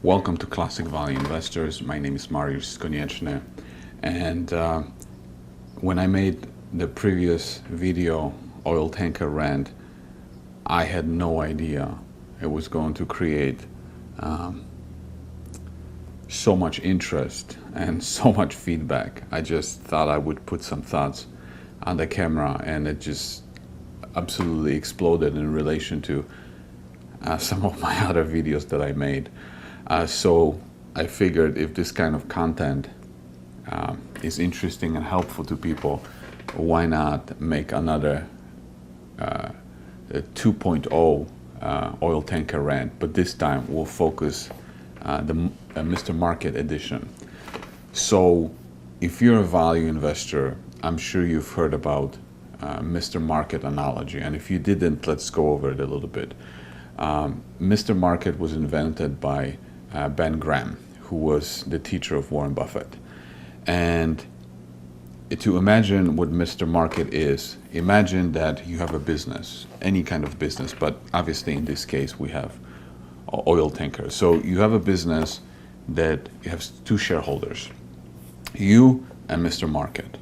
Welcome to Classic Value Investors. My name is Mariusz Konieczny, and when I made the previous video, Oil Tanker Rant, I had no idea it was going to create so much interest and so much feedback. I just thought I would put some thoughts on the camera, and it just absolutely exploded in relation to some of my other videos that I made. So I figured if this kind of content is interesting and helpful to people, why not make another 2.0 oil tanker rant, but this time we'll focus the Mr. Market edition. So if you're a value investor, I'm sure you've heard about Mr. Market analogy, and if you didn't, let's go over it a little bit. Mr. Market was invented by Ben Graham, who was the teacher of Warren Buffett. And to imagine what Mr. Market is, imagine that you have a business, any kind of business, but obviously in this case we have oil tankers. So you have a business that you have two shareholders, you and Mr. Market.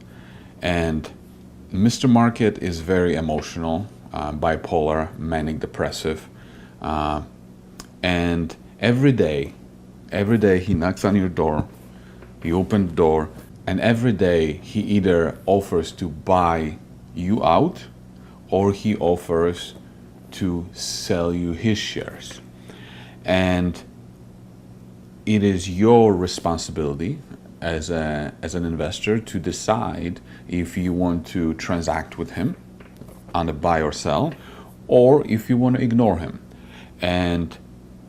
And Mr. Market is very emotional, bipolar, manic depressive, and every day he knocks on your door, he opens the door, and every day he either offers to buy you out or he offers to sell you his shares. And it is your responsibility as an investor to decide if you want to transact with him on the buy or sell, or if you want to ignore him. And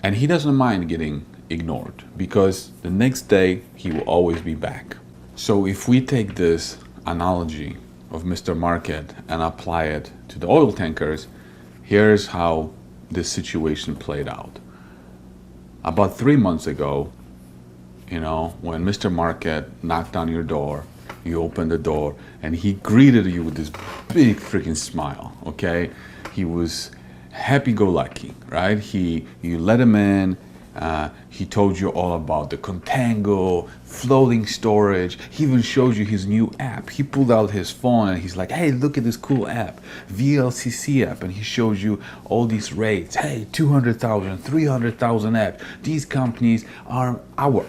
he doesn't mind getting ignored, because the next day he will always be back. So if we take this analogy of Mr. Market and apply it to the oil tankers, here's how this situation played out. About 3 months ago, when Mr. Market knocked on your door, you opened the door, and he greeted you with this big freaking smile, okay? He was happy-go-lucky, right? You let him in. He told you all about the contango, floating storage. He even showed you his new app. He pulled out his phone and he's like, hey, look at this cool app, VLCC app. And he shows you all these rates. Hey, 200,000, 300,000 apps. These companies are our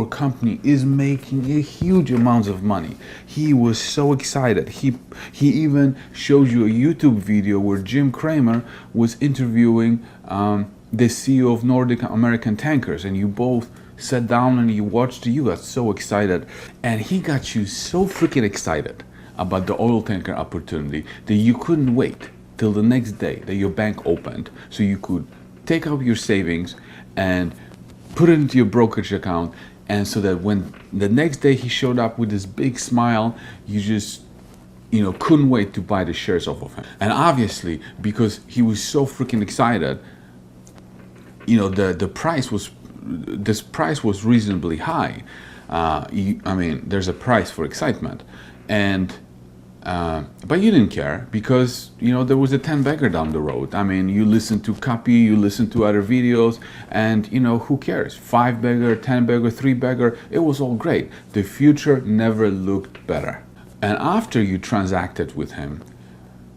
company is making a huge amounts of money. He was so excited. He even showed you a YouTube video where Jim Cramer was interviewing the CEO of Nordic American Tankers, and you both sat down and you watched. You got so excited, and he got you so freaking excited about the oil tanker opportunity that you couldn't wait till the next day that your bank opened so you could take out your savings and put it into your brokerage account, and so that when the next day he showed up with this big smile, you just couldn't wait to buy the shares off of him. And obviously, because he was so freaking excited, this price was reasonably high. There's a price for excitement, and but you didn't care, because there was a 10-bagger down the road. You listened to copy, you listened to other videos, and who cares? 5-bagger, 10-bagger, 3-bagger, it was all great. The future never looked better. And after you transacted with him,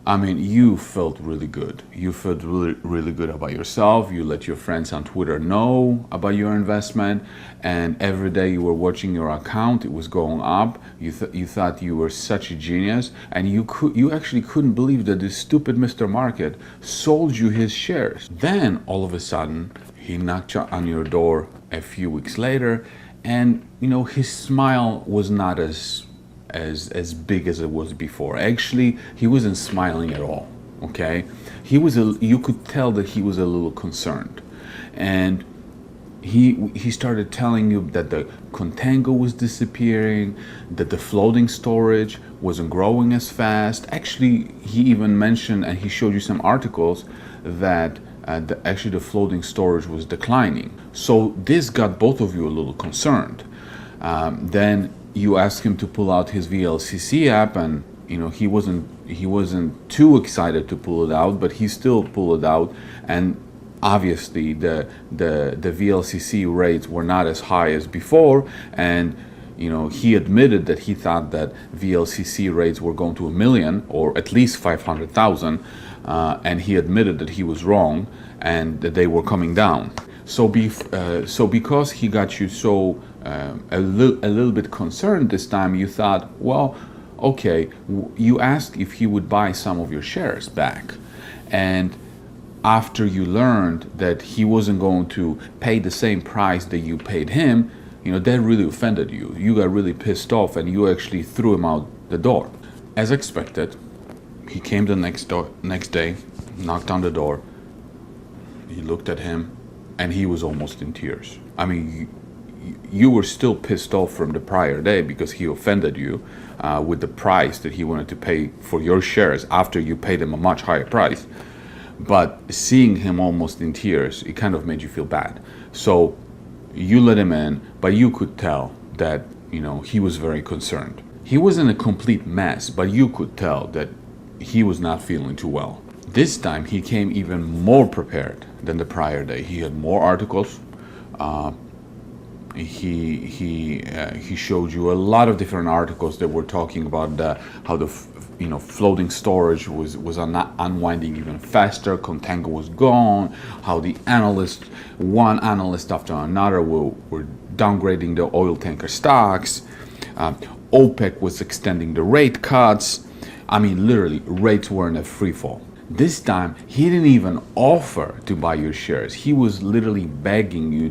you felt really good. You felt really, really good about yourself. You let your friends on Twitter know about your investment, and every day you were watching your account, it was going up. You thought you were such a genius, and you actually couldn't believe that this stupid Mr. Market sold you his shares. Then all of a sudden, he knocked on your door a few weeks later, and his smile was not as big as it was before. Actually, he wasn't smiling at all, okay? You could tell that he was a little concerned. And he started telling you that the contango was disappearing, that the floating storage wasn't growing as fast. Actually, he even mentioned, and he showed you some articles, that the floating storage was declining. So this got both of you a little concerned. Then you asked him to pull out his VLCC app, and he wasn't too excited to pull it out, but he still pulled it out, and obviously the VLCC rates were not as high as before, and he admitted that he thought that VLCC rates were going to a million or at least 500,000, and he admitted that he was wrong and that they were coming down. So because he got you so a little bit concerned this time, you thought, well, okay, you asked if he would buy some of your shares back, and after you learned that he wasn't going to pay the same price that you paid him, that really offended you. You got really pissed off and you actually threw him out the door. As expected, he came the next day, knocked on the door. He looked at him and he was almost in tears. I mean, you were still pissed off from the prior day because he offended you with the price that he wanted to pay for your shares after you paid him a much higher price. But seeing him almost in tears, it kind of made you feel bad. So you let him in, but you could tell that, he was very concerned. He wasn't a complete mess, but you could tell that he was not feeling too well. This time he came even more prepared than the prior day. He had more articles. He showed you a lot of different articles that were talking about how the floating storage was unwinding even faster. Contango was gone. How the one analyst after another were downgrading the oil tanker stocks. OPEC was extending the rate cuts. I mean, literally, rates were in a free fall. This time, he didn't even offer to buy your shares. He was literally begging you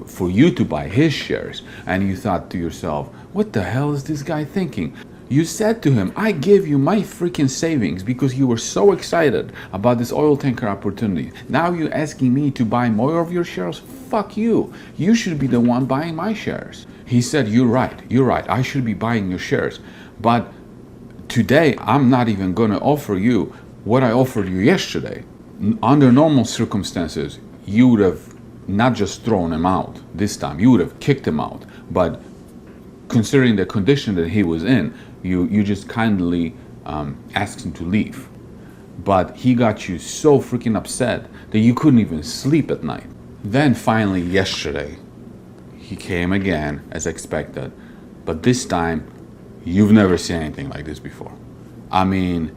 for you to buy his shares. And you thought to yourself, what the hell is this guy thinking? You said to him, I gave you my freaking savings because you were so excited about this oil tanker opportunity. Now you're asking me to buy more of your shares? Fuck you. You should be the one buying my shares. He said, you're right. I should be buying your shares. But today, I'm not even going to offer you what I offered you yesterday. Under normal circumstances, you would have not just thrown him out this time. You would have kicked him out. But considering the condition that he was in, you just kindly asked him to leave. But he got you so freaking upset that you couldn't even sleep at night. Then finally yesterday, he came again as expected. But this time, you've never seen anything like this before. I mean,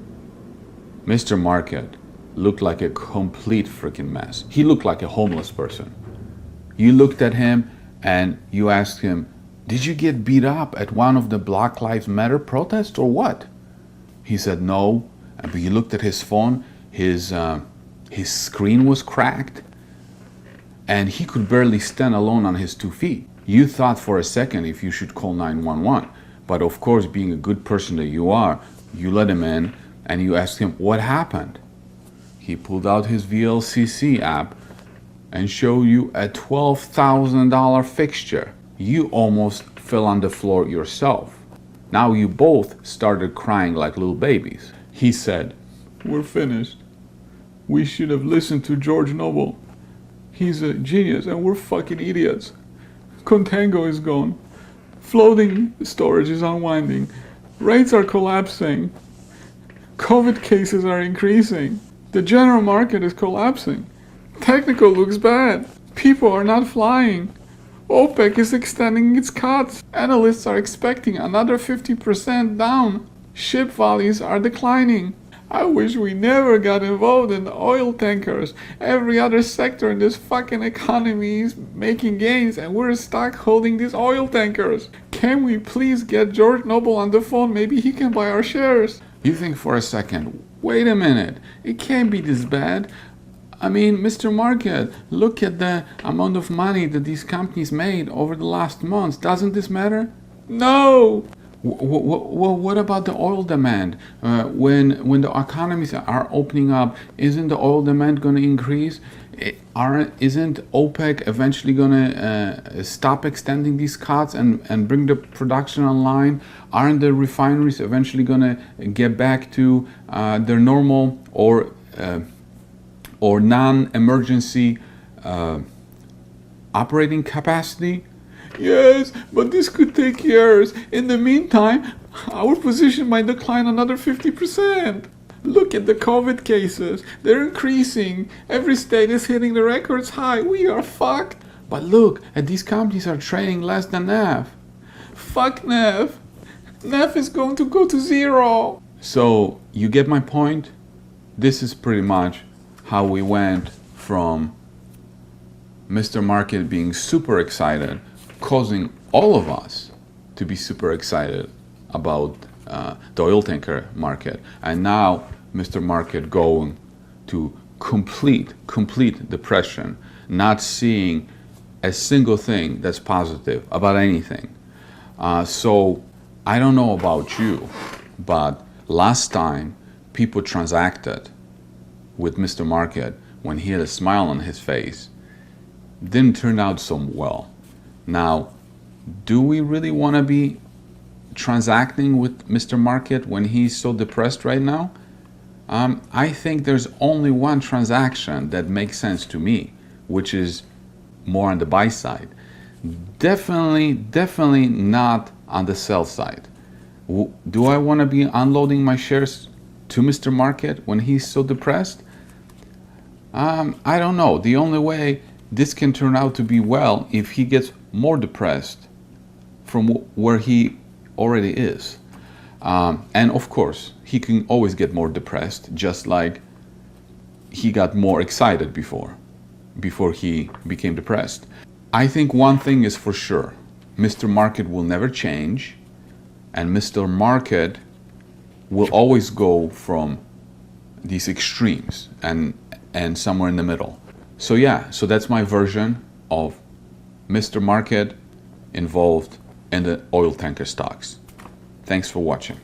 Mr. Market looked like a complete freaking mess. He looked like a homeless person. You looked at him and you asked him, did you get beat up at one of the Black Lives Matter protests or what? He said no. But you looked at his phone, his screen was cracked, and he could barely stand alone on his 2 feet. You thought for a second if you should call 911. But of course, being a good person that you are, you let him in and you asked him what happened. He pulled out his VLCC app and showed you a $12,000 fixture. You almost fell on the floor yourself. Now you both started crying like little babies. He said, we're finished. We should have listened to George Noble. He's a genius and we're fucking idiots. Contango is gone. Floating storage is unwinding. Rates are collapsing. COVID cases are increasing. The general market is collapsing. Technical looks bad. People are not flying. OPEC is extending its cuts. Analysts are expecting another 50% down. Ship values are declining. I wish we never got involved in the oil tankers. Every other sector in this fucking economy is making gains and we're stuck holding these oil tankers. Can we please get George Noble on the phone? Maybe he can buy our shares. You think for a second, wait a minute, it can't be this bad. I mean, Mr. Market, look at the amount of money that these companies made over the last months. Doesn't this matter? No! Well, what about the oil demand? When the economies are opening up, isn't the oil demand going to increase? Isn't OPEC eventually going to stop extending these cuts and bring the production online? Aren't the refineries eventually going to get back to their normal or non-emergency operating capacity? Yes, but this could take years. In the meantime, our position might decline another 50%. Look at the COVID cases. They're increasing. Every state is hitting the records high. We are fucked. But look, at these companies are trading less than NAV. Fuck NAV. NAV is going to go to zero. So you get my point? This is pretty much how we went from Mr. Market being super excited, causing all of us to be super excited about the oil tanker market, and now Mr. Market going to complete depression, not seeing a single thing that's positive about anything. So I don't know about you, but last time people transacted with Mr. Market when he had a smile on his face, didn't turn out so well. Now, do we really want to be transacting with Mr. Market when he's so depressed right now? I think there's only one transaction that makes sense to me, which is more on the buy side. Definitely not on the sell side. Do I want to be unloading my shares to Mr. Market when he's so depressed? I don't know. The only way this can turn out to be well if he gets more depressed from where he already is. And of course, he can always get more depressed, just like he got more excited before he became depressed. I think one thing is for sure, Mr. Market will never change, and Mr. Market will always go from these extremes and somewhere in the middle. So yeah, so that's my version of Mr. Market involved in the oil tanker stocks. Thanks for watching.